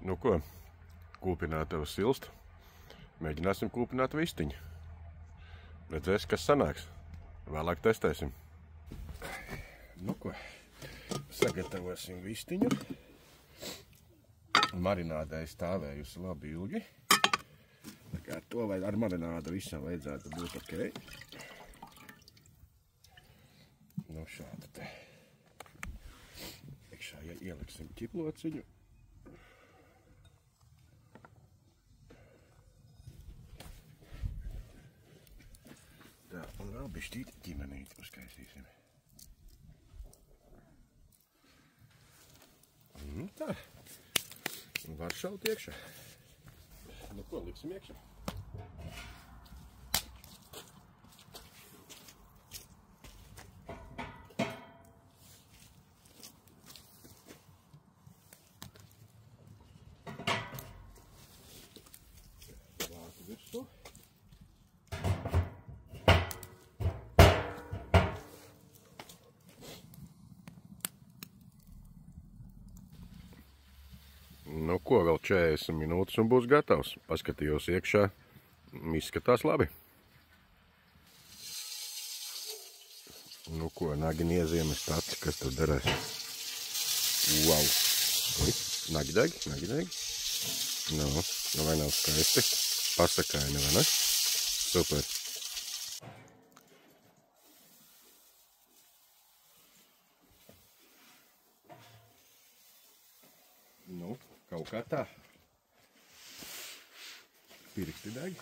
Nu ko, kūpinātavas silst. Mēģināsim kūpināt vistiņu. Redzēs, kas sanāks. Vēlāk testēsim. Nu ko, sagatavosim vistiņu. Marinādē stāvējusi labi ilgi. Tā kā to vai ar marinādu visam vajadzētu būt ok. Nu šāda te. Iekšā ieliksim ķiplociņu. Tā, un vēl bišķīt ķimenīti uzkaisīsim. Tā. Un var šaut iekšā. Nu ko, liksim iekšā. Vāku virsū. Nu ko, vēl 40 minūtes un būs gatavs. Paskatījos iekšā, izskatās labi. Nu ko, nagi nieziemes tāds, kas tur derēs. Wow! Nagi degi? Nu vai nav skaisti? Pasakaini, vai ne? Super! Nu, kaut kā tā. Pirksti deg.